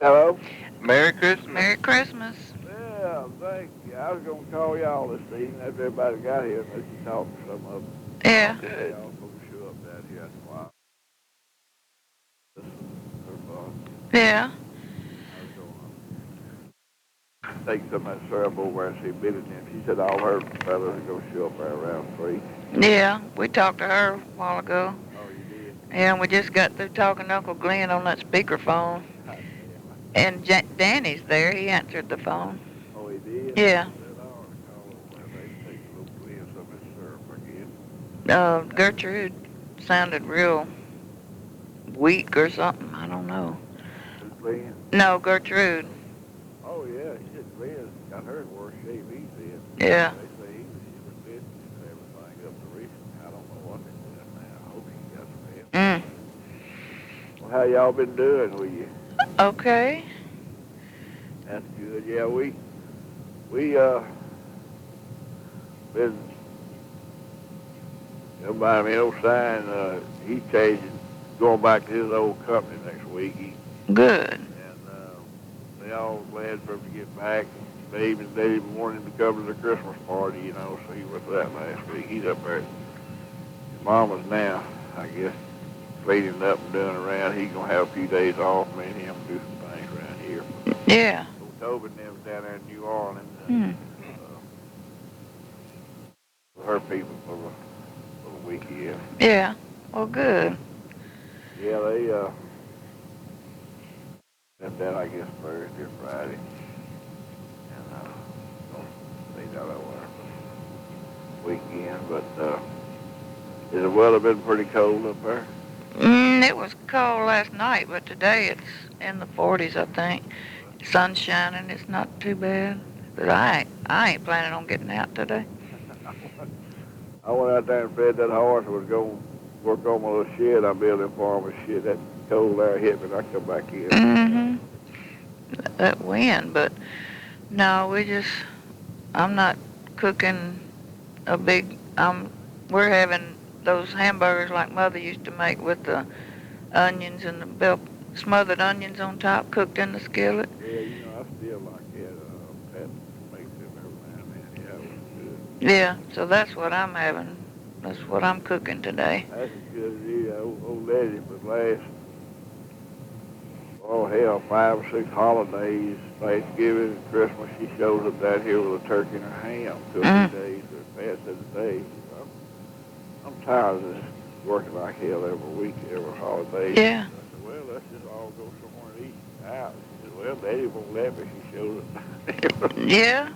Hello? Merry Christmas. Merry Christmas. Yeah, thank you. I was going to call y'all this evening after everybody got here and let you talk to some of them. Yeah. Good. Y'all supposed to show up down here after a while. This is her boss. Yeah. I was going to take some of that syrup over and see Billy and them. She said all her fellas are going to show up there around 3. Yeah. We talked to her a while ago. Oh, you did? Yeah, and we just got through talking to Uncle Glenn on that speakerphone. God damn. And Danny's there. He answered the phone. Oh, he did? Yeah. I said, I ought to call over there. They take a little glimpse of his syrup, I guess. Gertrude sounded real weak or something. I don't know. Who's Glenn? No, Gertrude. Oh, yeah. He said Glenn got her in worse shape he's in. Yeah. They say he was lifting everything up to recent. I don't know what they're doing now. I hope he got some help. Well, how y'all been doing with you? Okay. That's good. Yeah, we been nobody me no sign. He's changing, going back to his old company next week. Good. And they all glad for him to get back. They even wanted him to come to the Christmas party, you know. So he was that last week. He's up there at his mama's now, I guess, cleaning up and doing around. He's gonna have a few days off. Me and him do some things around here. Yeah. Tobin and them was down there in New Orleans. Her people for the weekend. Yeah. Well, good. Yeah, they sent that I guess Thursday or Friday. And don't see how that was weekend, but has the weather been pretty cold up there? It was cold last night, but today it's in the 40s, I think. Sun's shining. It's not too bad. But I ain't planning on getting out today. I went out there and fed that horse. Was going to work on my little shed. I'm building for him and shit. That cold air hit me and I come back in. Mm-hmm. That wind, but no, I'm not cooking a big, we're having those hamburgers like Mother used to make with the onions and the smothered onions on top, cooked in the skillet. Yeah, you know, I still like it. Pat makes them every now and then. Yeah, it was good. Yeah, so that's what I'm having. That's what I'm cooking today. That's as good as you. Old lady was last, oh hell, 5 or 6 holidays, Thanksgiving and Christmas. She shows up down here with a turkey and a ham 2 or 3 days. Or past the day. I'm tired of this working like hell every week, every holiday. Yeah. I said, well, let's just all go somewhere and eat out. She said, well, Daddy won't let me. She shows up. Yeah.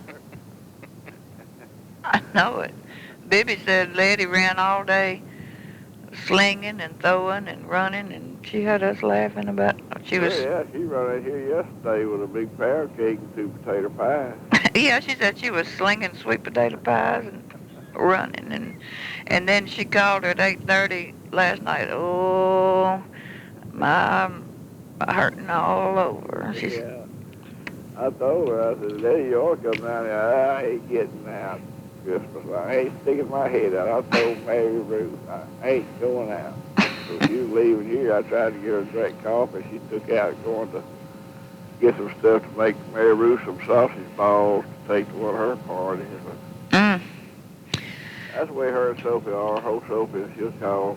I know it. Bibby said Letty ran all day slinging and throwing and running, and she had us laughing about she was. Yeah, she ran out here yesterday with a big pound cake and 2 potato pies. Yeah, she said she was slinging sweet potato pies and running, and then she called her at 8:30 last night. Oh, I'm hurting all over. She's, Yeah. I told her, I said, Daddy, you ought to come down here. I ain't getting out Christmas. I ain't sticking my head out. I told Mary Ruth, I ain't going out. So she was leaving here. I tried to get her a drink coffee. She took out going to get some stuff to make Mary Ruth some sausage balls to take to one of her parties. But that's the way her and Sophie are. Whole Sophie, she'll call.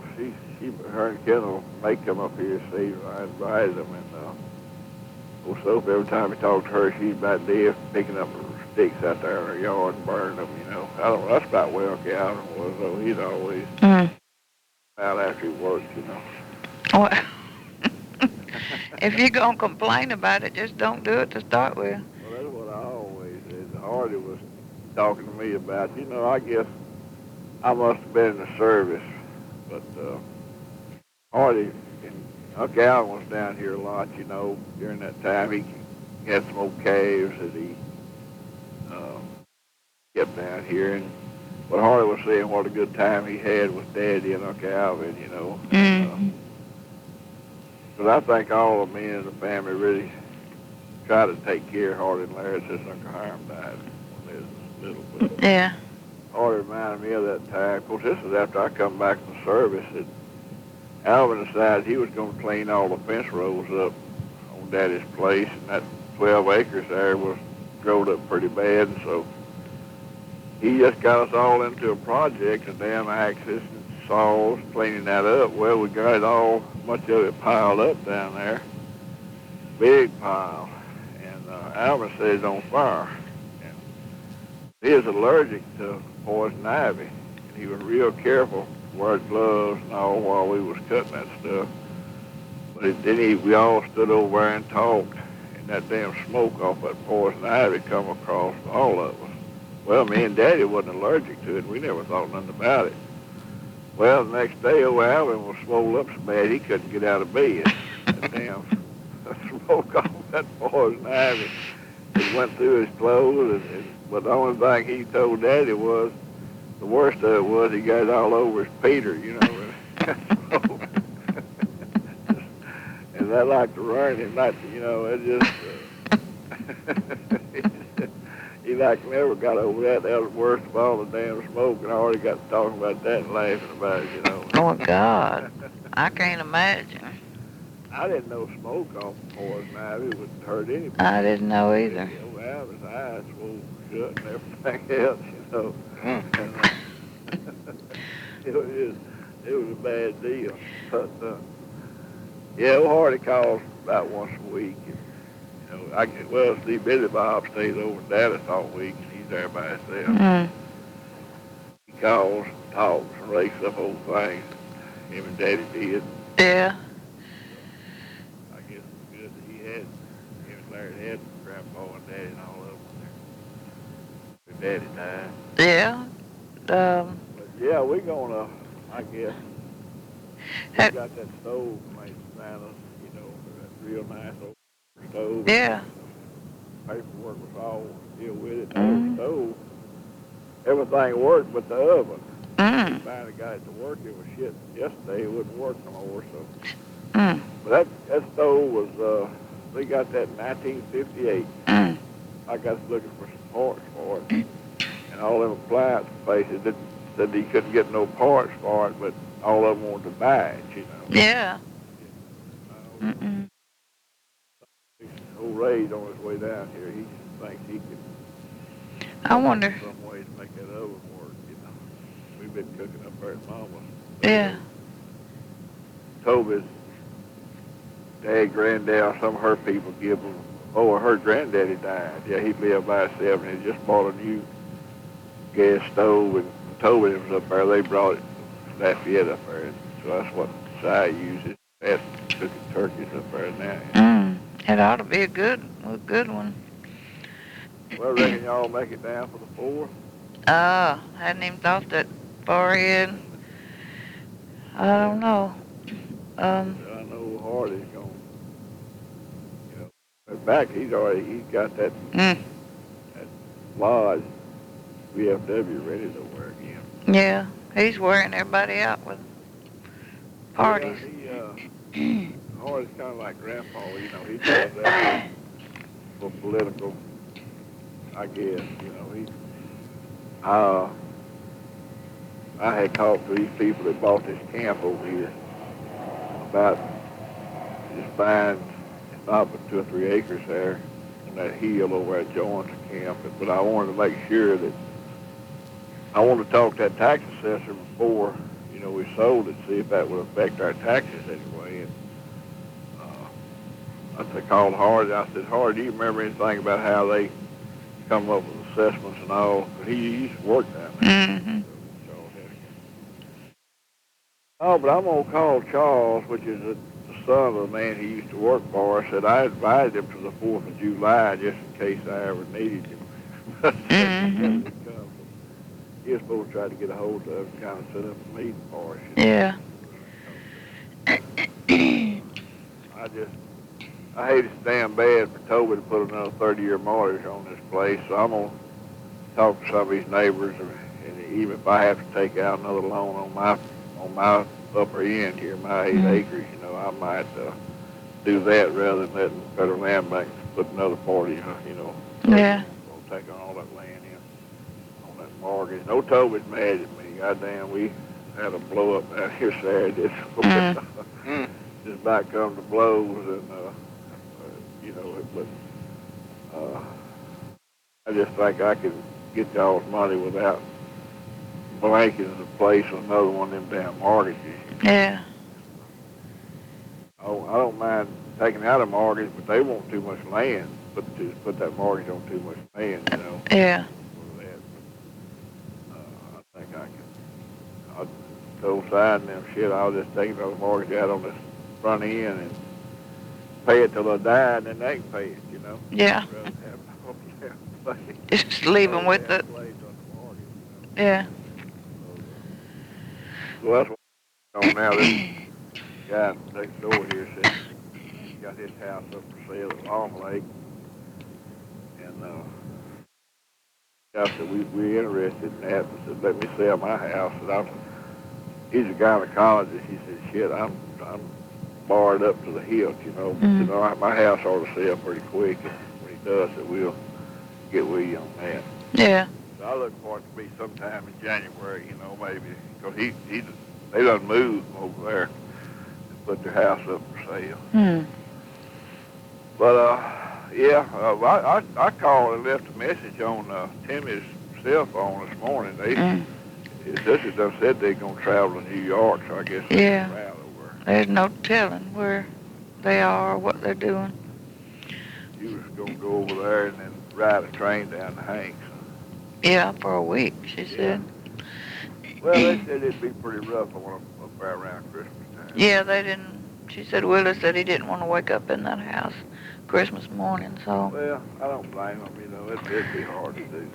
Her and Kendall may come up here and see her. I invited them, and old Sophie, every time he talked to her, she's about deaf, picking up sticks out there in her yard and burning them, you know. I don't know, that's about well Calvin was, though. He's always out after he works, you know. well, if you're going to complain about it, just don't do it to start with. Well, that's what I always did. Hardy was talking to me about, you know, I guess I must have been in the service, but Hardy and Uncle Allen was down here a lot, you know, during that time. He had some old calves that he kept down here, and what Hardy was saying, what a good time he had with Daddy and Uncle Alvin, you know. But I think all the men in the family really tried to take care of Hardy and Larry since Uncle Hiram died when they was little. But Yeah. Hardy reminded me of that time. Of course, this was after I come back from service, and Alvin decided he was going to clean all the fence rows up on Daddy's place, and that 12 acres there was growed up pretty bad, and so he just got us all into a project, a damn axis and saws, cleaning that up. Well, we got it all, much of it piled up down there, big pile, and Alvin said it's on fire. And he is allergic to poison ivy, and he was real careful, wearing gloves and all while we was cutting that stuff. But we all stood over there and talked, and that damn smoke off that poison ivy come across all of us. Well, me and Daddy wasn't allergic to it. We never thought nothing about it. Well, the next day, old Alvin was swole up so bad he couldn't get out of bed. That damn smoke off that poison ivy. It went through his clothes, but the only thing he told Daddy was, the worst of it was he got it all over his Peter, you know. And that like to run him, like, you know, it just, he like never got over that. That was the worst of all the damn smoke, and I already got to talking about that and laughing about it, you know. Oh, God. I can't imagine. I didn't know smoke off poison ivy would hurt anybody. I didn't know either. Well, his eyes swole shut and everything else, you know. And, it was a bad deal. But, yeah, old Hardy calls about once a week. And, you know, see, Billy Bob stays over in Dallas all week, and he's there by himself. Mm. He calls, talks, and rakes up old things. Him and Daddy did. Yeah. I guess it's good that he had, him and Larry had Grandpa and Daddy and all of them there. Daddy died. Yeah. But yeah, we're gonna, I guess, we got that stove made Santa, you know, that real nice old stove. Yeah. Paperwork was all still with it. The stove, everything worked but the oven. We finally got it to work. It was shit yesterday. It wouldn't work no more. So, but that stove was, they got that in 1958. I got looking for some parts for it, and all them appliance places said he couldn't get no parts for it, but all of them wanted to buy it, you know. Yeah. Old Ray's on his way down here. He thinks he could. I wonder. Some ways to make that oven work, you know. We've been cooking up there at Mama's. Yeah. Toby's dad, granddad, some of her people give him. Oh, her granddaddy died. Yeah, he lived by himself, and he just bought a new gas stove, and Toby was up there. They brought it, Lafayette up there, and so that's what Si uses. That's cooking turkeys up there now. It ought to be a good one. Well, I reckon y'all make it down for the 4th. Hadn't even thought that far ahead. I don't know. I know Hardy's going, you know. In fact, he's got that lodge VFW ready to wear again. Yeah, he's wearing everybody out with parties. Yeah, Hardy's kind of like Grandpa, you know. He does that for political, I guess, you know. I had talked to these people that bought this camp over here about just buying not but 2 or 3 acres there on that hill over at Jones camp. But I wanted to make sure that I wanted to talk to that tax assessor before, you know, we sold it, see if that would affect our taxes anyway. And I called Hardy. I said, Hardy, do you remember anything about how they come up with assessments and all? He used to work down there. Oh, but I'm going to call Charles, which is the son of the man he used to work for. I said I invited him to the 4th of July just in case I ever needed him. He was supposed to try to get a hold of him and kind of set up a meeting for us. Yeah. I hate it damn bad for Toby to put another 30-year mortgage on this place, so I'm going to talk to some of his neighbors, and even if I have to take out another loan on my upper end here, my 8 acres, you know, I might do that rather than letting the Federal Land Bank put another 40, you know. Yeah. We'll take on all that land in on that mortgage. No, Toby's mad at me. Goddamn, we had a blow up down here Saturday. Just about come to blows, and But I just think I can get y'all's money without blanking the place with another one of them damn mortgages. Yeah. I don't mind taking out a mortgage, but they want too much land. Put that mortgage on too much land. Yeah. For that. I think I can. I'll throw aside and them shit. I'll just take another mortgage out on the front end and pay it till I die, and then they can pay it. Yeah. Just leave them with it. Yeah. So that's what I'm on now. This guy next door here said he got his house up for sale at Long Lake, and I said we're interested in that. I said let me sell my house. And he's a gynecologist. He said shit, I'm barred up to the hilt. Mm-hmm. All right, my house ought to sell pretty quick, and when he does, that we'll get with you on that. Yeah. So I look for it to be sometime in January, maybe, because they done moved over there and put their house up for sale. Hmm. But I called and left a message on Timmy's cell phone this morning. His sister done said they're gonna travel to New York, so I guess they're around over. There's no telling where they are or what they're doing. He was gonna go over there and then ride a train down to Hanks. Yeah, for a week, she said. Well, they said it'd be pretty rough up there around Christmas time. Yeah, they didn't. She said Willis said he didn't want to wake up in that house Christmas morning, so. Well, I don't blame them. It'd be hard to do.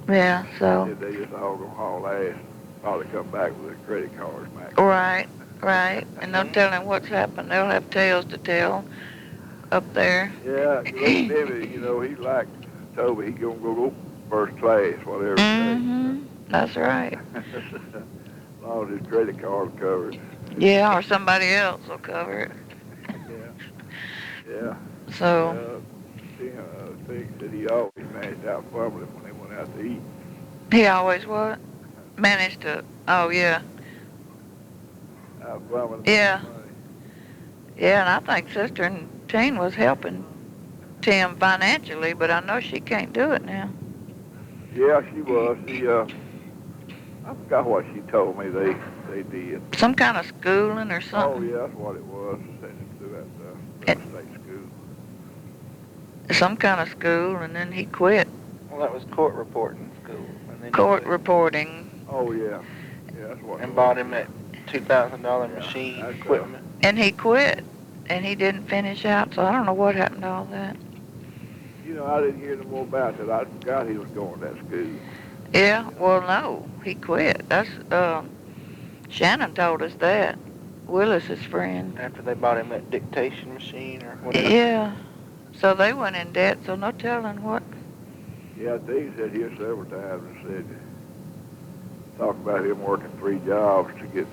Yeah, so. They just all gonna haul ass, probably come back with their credit cards back. Right. And no telling what's happened. They'll have tales to tell up there. Yeah, Timmy, he like Toby. He gonna go first class, whatever. Mm-hmm. That's right. As long as his credit card's covered. Yeah, or somebody else will cover it. Yeah. So. Fig said he always managed out fumbling when they went out to eat. He always what? Managed to. Oh yeah. Out fumbling. Yeah. Yeah, and I think Sister and Teen was helping Tim financially, but I know she can't do it now. Yeah, she was. I forgot what she told me they did. Some kind of schooling or something. Oh, yeah, that's what it was. Sent him to that state school. Some kind of school, and then he quit. Well, that was court reporting school. And then Court reporting. Oh, yeah. Yeah, that's what and bought him that $2,000 machine equipment. And he quit, and he didn't finish out, so I don't know what happened to all that. I didn't hear no more about that. I forgot he was going to that school. Yeah, well, no, he quit. That's, Shannon told us that. Willis's friend. After they bought him that dictation machine or whatever. Yeah. So they went in debt, so no telling what. Yeah, Dean said here several times and said, talked about him working 3 jobs to get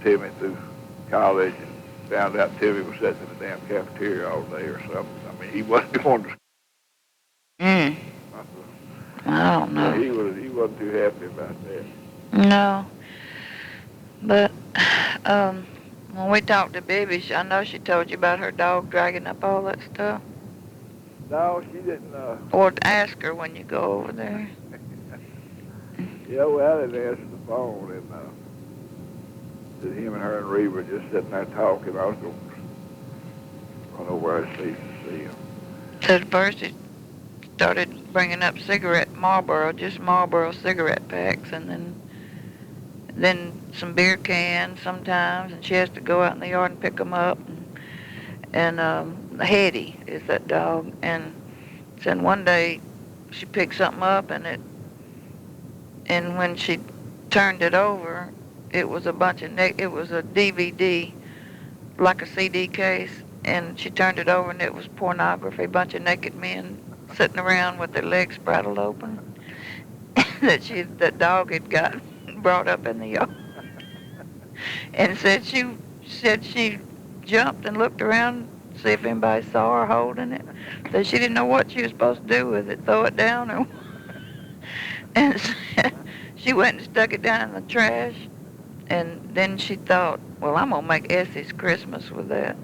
Timmy through college, and found out Timmy was sitting in the damn cafeteria all day or something. I mean, he wasn't going to school. I don't know. He wasn't too happy about that. No. But when we talked to Bibi, I know she told you about her dog dragging up all that stuff. No, she didn't. Or ask her when you go over there. Yeah, well, I didn't answer the phone, and him and her and Reeve were just sitting there talking. I was going to run over there and see him. At first, he started bringing up just Marlboro cigarette packs, and then some beer cans sometimes, and she has to go out in the yard and pick them up. And Hetty is that dog, and then one day she picked something up, and when she turned it over, it was a DVD, like a CD case, and she turned it over and it was pornography, a bunch of naked men sitting around with their legs spraddled open that dog had got brought up in the yard. And said she jumped and looked around to see if anybody saw her holding it. That she didn't know what she was supposed to do with it, throw it down or and she went and stuck it down in the trash. And then she thought, well, I'm going to make Essie's Christmas with that.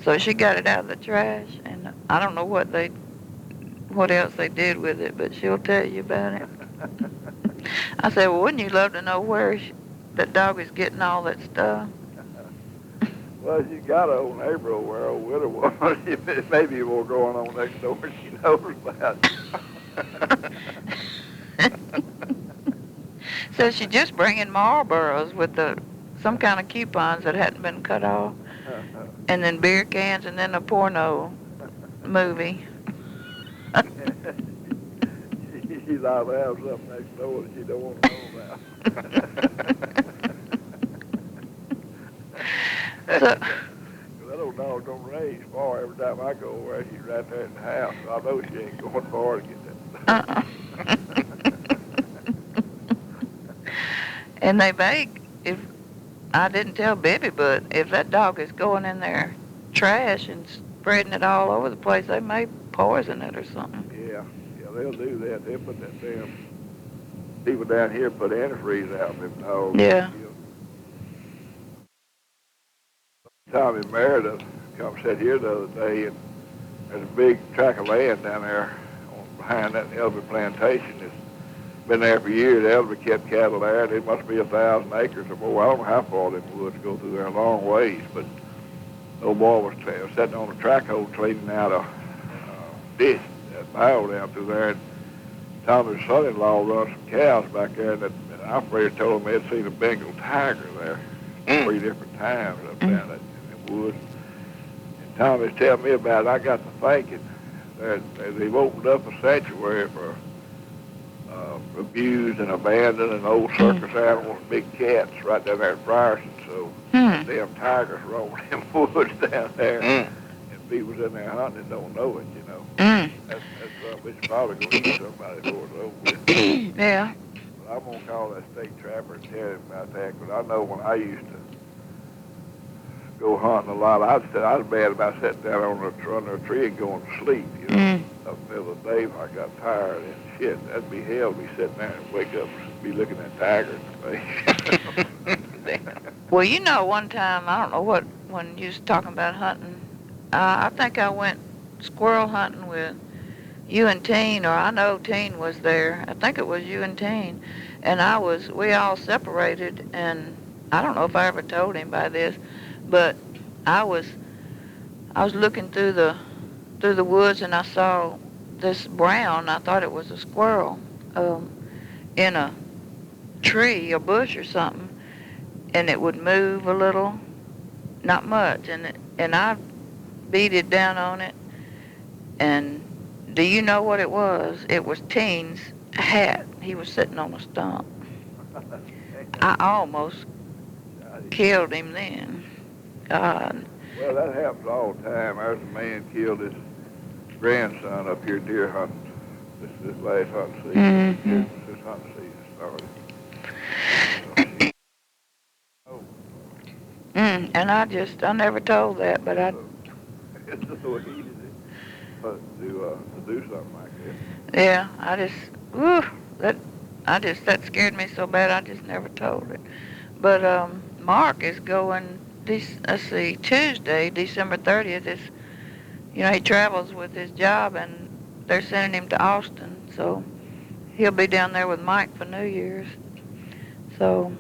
So she got it out of the trash, and I don't know what else they did with it, but she'll tell you about it. I said, well, wouldn't you love to know where that dog is getting all that stuff? Well, you got an old neighbor over there, old widow woman. Maybe more going on next door than she knows about. So she just bringing Marlboros with some kind of coupons that hadn't been cut off, and then beer cans, and then a porno movie. She's allowed to have something next door that she don't want to know about. So, that old dog don't range far. Every time I go over there, she's right there in the house. So I know she ain't going far to get that stuff. And they beg, if I didn't tell Bibby, but if that dog is going in their trash and spreading it all over the place, they may poison it or something. Yeah, they'll do that. They'll put that damn people down here put antifreeze out in them dogs. Yeah. Tommy Meredith come sit here the other day, and there's a big tract of land down there behind that Elby plantation. It's been there for years. Elby kept cattle there. There must be 1,000 acres or more. I don't know how far them woods go through there a long ways, but the old boy was sitting on a track hole cleaning out a ditch, that barrel down through there. And Tommy's son-in-law runs some cows back there, and the operator told him they'd seen a Bengal tiger there 3 different times up down that woods. And Tommy's telling me about it. I got to thinking that they've opened up a sanctuary for abused and abandoned and old circus animals, big cats right down there at Frierson. So damn tigers roaming them woods down there. And people's in there hunting and don't know it, you know. That's it's probably going to be somebody before it's over with. Yeah. But I'm going to call that state trapper and tell him about that, because I know when I used to go hunting a lot, I was bad about sitting down under a tree and going to sleep, you know. Up in the middle of the day when I got tired and shit, that'd be hell to be sitting there and wake up and be looking at tigers in the face. Well, you know, one time, I don't know when you was talking about hunting, I think I went squirrel hunting with you and Teen, or I know Teen was there. I think it was you and Teen. And we all separated, and I don't know if I ever told anybody this, but I was looking through the woods, and I saw this brown. I thought it was a squirrel in a tree or bush or something, and it would move a little, not much, and I beat down on it. And do you know what it was? It was Teen's hat. He was sitting on a stump. I almost killed him then. God. Well, that happens all the time. There's a man killed his grandson up here deer hunting. This last hunting season. This hunting season started. And I never told that, but It's so easy to do something like that. Yeah, that scared me so bad I just never told it. But Mark is going Tuesday, December 30th. He travels with his job, and they're sending him to Austin, so he'll be down there with Mike for New Year's. So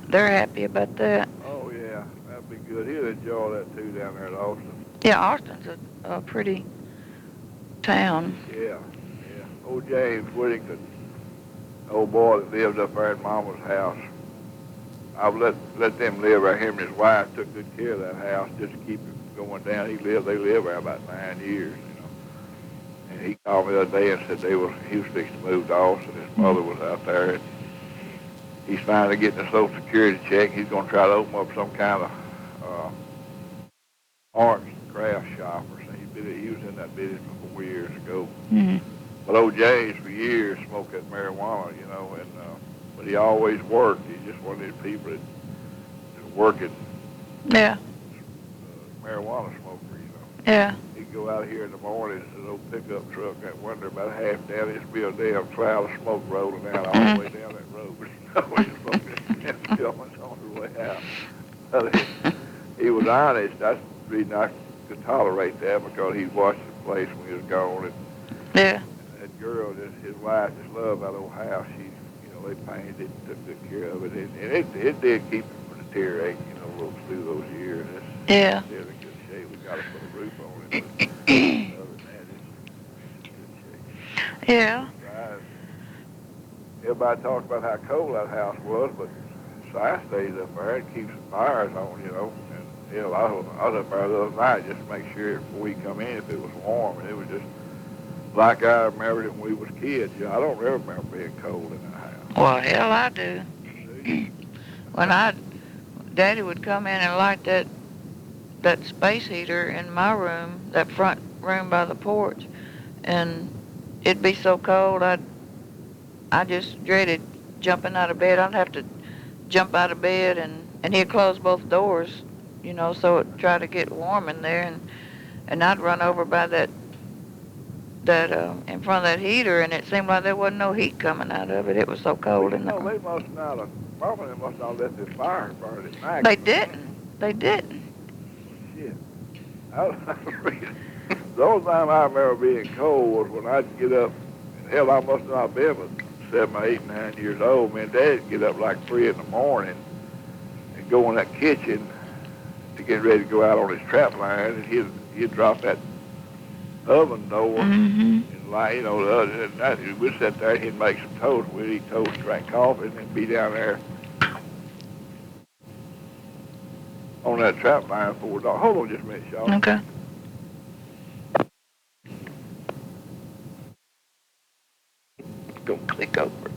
they're happy about that. Oh yeah, that'd be good. He'll enjoy that too down there in Austin. Yeah, Austin's a pretty town. Yeah. Old James Whittington, old boy that lived up there at Mama's house. I've let them live there. Him and his wife took good care of that house just to keep it going down. They lived there about 9 years, you know. And he called me the other day and said he was fixing to move to Austin. His mother was out there, and he's finally getting a Social Security check. He's going to try to open up some kind of arts and craft shop or something. He was in that business before years ago. But old James for years smoked that marijuana, you know, and but he always worked. He just one of these people that working. Yeah. Marijuana smoker, you know. Yeah. He'd go out here in the morning in his old pickup truck that wonder about half down. It'd be a damn cloud of smoke rolling out all the way down that road. But you know, he's smoking joints on the way out. But he was honest. That's the reason I could tolerate that because he watched the place when he was gone. And Yeah. that girl, his wife, just loved that old house. They painted it, took good care of it, and it did keep it from deteriorating, through those years. Yeah. It's still in good shape. We got to put a roof on it. But other than that, it's in good shape. Yeah. Everybody talks about how cold that house was, but Si stays up there and keeps the fires on, And I was up there the other night just to make sure before we come in if it was warm, and it was just like I remember it when we was kids. I don't ever remember being cold in that house. Well, hell, I do. When Daddy would come in and light that space heater in my room, that front room by the porch, and it'd be so cold, I just dreaded jumping out of bed. I'd have to jump out of bed, and he'd close both doors, so it'd try to get warm in there, and I'd run over by that in front of that heater, and it seemed like there wasn't no heat coming out of it. It was so cold in there. They must not have, probably they must not let the fire burn at night. They didn't. Shit. The only time I remember being cold was when I'd get up, and hell, I must not have been but 7, 8, 9 years old. Me and Dad'd get up like 3 in the morning and go in that kitchen to get ready to go out on his trap line, and he'd drop that oven door, and we'd sit there and he'd make some toast. We'd eat toast, drink coffee, and then be down there on that trap line before dark. Hold on just a minute, Charlotte. Okay. Go click over.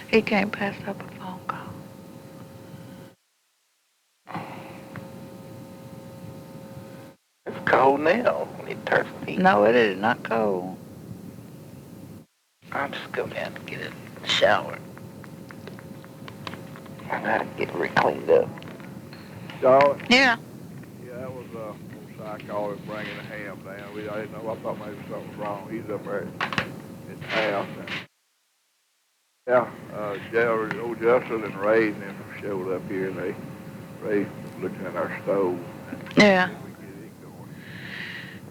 He can't pass up a phone call. It's cold now when it turns heat. No, it is not cold. I'll just go down and get a shower. I gotta get re-cleaned up. Charlotte? Yeah. Yeah, that was old Si calling bringing the ham down. I didn't know. I thought maybe something was wrong. He's up there at the house. Old Justin and Ray and them showed up here, and Ray was looking at our stove. Yeah.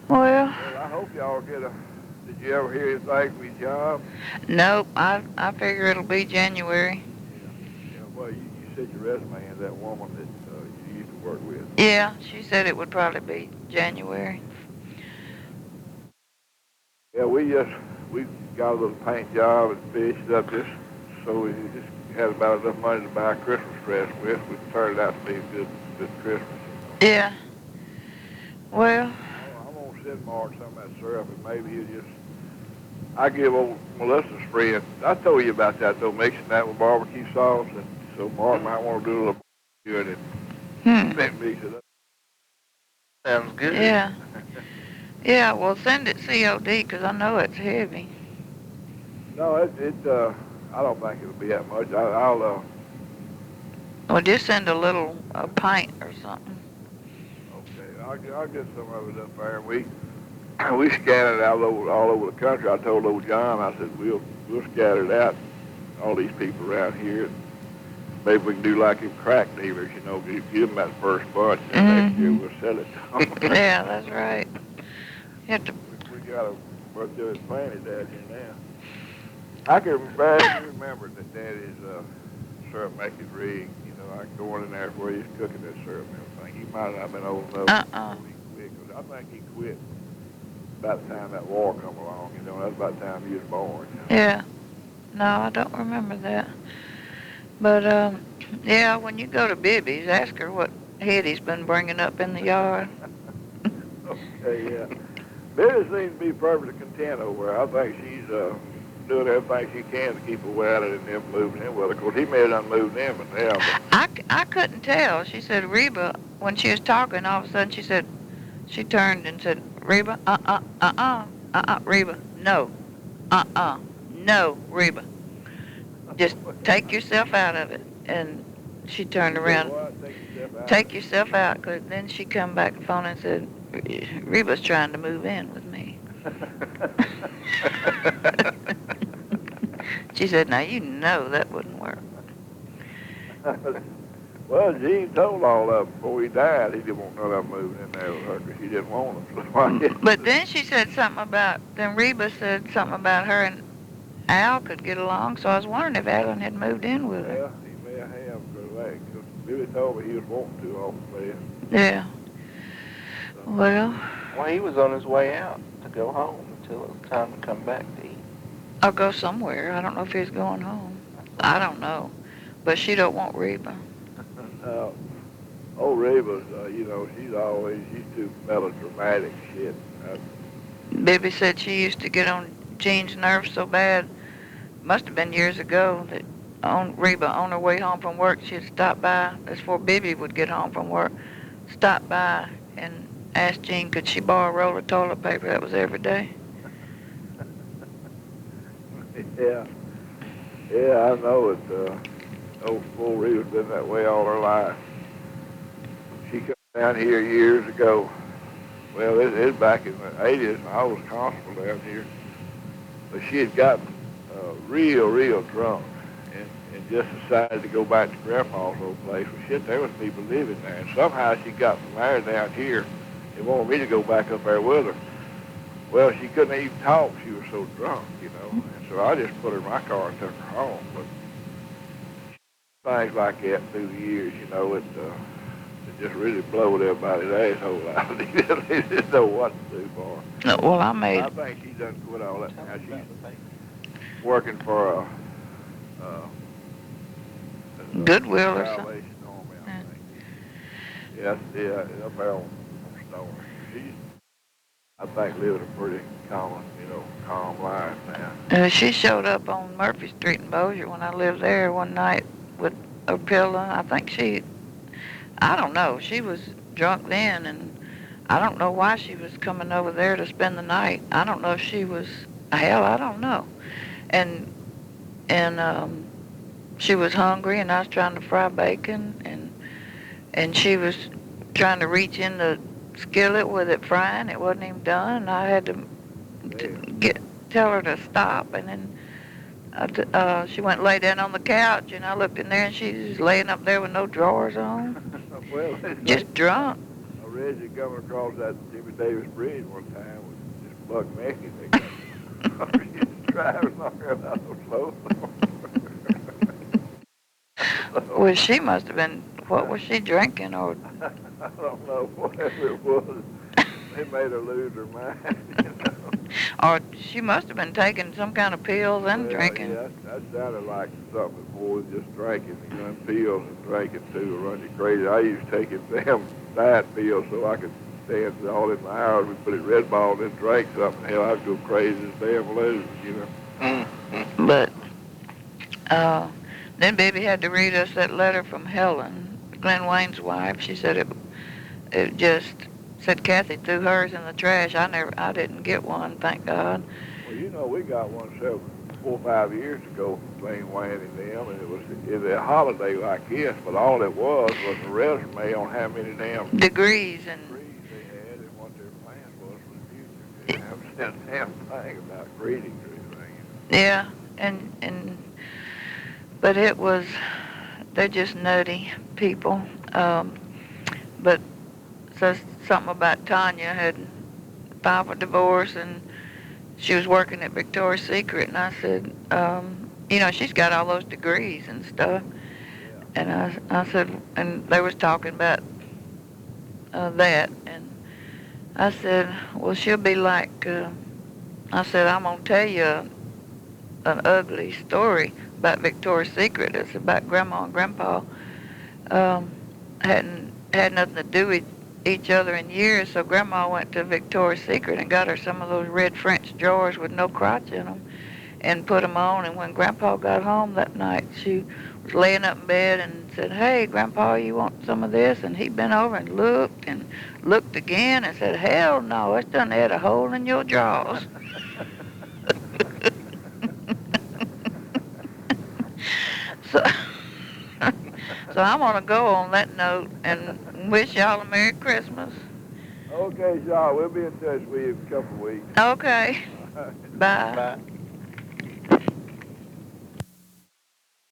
Well, I hope y'all get did you ever hear anything from your job? nope. I figure it'll be January. Yeah, well, you said your resume and that woman that you used to work with. Yeah, she said it would probably be January. Yeah, we got a little paint job and finished up this, so we just had about enough money to buy a Christmas dress with. We turned out to be a good Christmas. Yeah. Well, I'm gonna send Mark some of that syrup, and maybe he'll just. I give old Melissa's friend. I told you about that though, mixing that with barbecue sauce, and so Mark might want to do a little good and then mix it up. Sounds good. yeah. Yeah, well, send it COD because I know it's heavy. No, I don't think it'll be that much. I'll Well, just send a pint or something. okay, I'll get some of it up there. We scattered it out all over the country. I told old John, I said, we'll scatter it out, all these people around here. Maybe we can do like them crack dealers, give them that first bunch, and next year we'll sell it to them. Yeah, that's right. You have to. We got a worth doing plenty down here now. I can remember that Daddy's syrup making rig. I can go in there where he's cooking that syrup and everything. He might not have been old enough before he quit, 'cause I think he quit about the time that war come along. That's about the time he was born. Yeah. No, I don't remember that. But, yeah, when you go to Bibby's, ask her what Hetty's been bringing up in the yard. Okay, yeah. Betty seems to be perfectly content over there. I think she's doing everything she can to keep away out of them moving in. Well, of course, he may have done moved in, but now. I couldn't tell. She said, Reba, when she was talking, all of a sudden she turned and said, Reba, Reba, no, no, Reba. Just take yourself out of it. And she turned around. Take yourself out. 'Cause then she come back to the phone and said, Reba's trying to move in with me. She said, now you know that wouldn't work. Well, Gene told all of them before he died he didn't want none of them moving in there with her because he didn't want them. So I guess But then she said something about, then Reba said something about her and Al could get along, so I was wondering if Alan had moved in with her. well, he may have because Billy told me he was wanting to off the bed. Yeah. So, Well, Well, he was on his way out to go home until it was time to come back to eat. I'll go somewhere. I don't know if he's going home. I don't know. But she don't want Reba. old Reba's, she's too melodramatic shit. Bibby said she used to get on Jean's nerves so bad, must have been years ago, that Reba, on her way home from work, she'd stop by, that's before Bibby would get home from work, stop by and ask Jean, could she borrow a roll of toilet paper? That was every day. Yeah, I know it. Old Reba's been that way all her life. She come down here years ago. Well, it's back in the 80s. I was constable down here. But she had gotten real drunk and just decided to go back to Grandpa's old place. Well, shit, there was people living there. And somehow she got from there down here and wanted me to go back up there with her. Well, she couldn't even talk. She was so drunk, And so I just put her in my car and took her home. But things like that through the years, it just really blowed everybody's asshole out. They didn't know what to do for her. Well, I think she done quit all that now. She's working for a Goodwill or something. Salvation Army, I think. Yeah, up there on Stone. She's, I think, living a pretty calm life now. She showed up on Murphy Street in Bossier when I lived there one night with a pill. I think I don't know, she was drunk then, and I don't know why she was coming over there to spend the night. I don't know if she was, I don't know. And she was hungry, and I was trying to fry bacon, and she was trying to reach in the skillet with it frying. It wasn't even done, and I had to tell her to stop, and then she went and lay down on the couch, and I looked in there, and she was laying up there with no drawers on. Well, just drunk. I read you coming across that Jimmy Davis Bridge one time with this Buck Mackey. They got driving on her out slow. Well, she must have been, what was she drinking? Or I don't know, whatever it was. They made her lose her mind, Or she must have been taking some kind of pills and drinking. Yeah, that sounded like something before just drinking and pills and drinking too will run you crazy. I used to take them diet pills so I could stand all in my hours. We put it Red Ball and then drink something. Hell, I'd go crazy as damn lose, But then Baby had to read us that letter from Helen, Glenn Wayne's wife. She said it just said Kathy threw hers in the trash. I didn't get one, thank God. Well, we got one 4 or 5 years ago from Glenn Wayne and them, and it was a holiday like this, but all it was a resume on how many damn degrees and they had and what their plan was for the future. They haven't said a damn thing about greetings or anything. yeah, but it was, they're just nutty people. But says something about Tanya had filed for divorce, and she was working at Victoria's Secret, and I said, she's got all those degrees and stuff. And I said, and they was talking about that, and I said, well, she'll be like, I said, I'm going to tell you an ugly story about Victoria's Secret. It's about Grandma and Grandpa had nothing to do with each other in years, so Grandma went to Victoria's Secret and got her some of those red French drawers with no crotch in them and put them on, and when Grandpa got home that night, she was laying up in bed and said, hey, Grandpa, you want some of this? And he bent over and looked again and said, hell no, it's done had a hole in your drawers. So I'm going to go on that note and wish y'all a Merry Christmas. Okay, Shaw, we'll be in touch with you in a couple of weeks. Okay. Bye. Bye.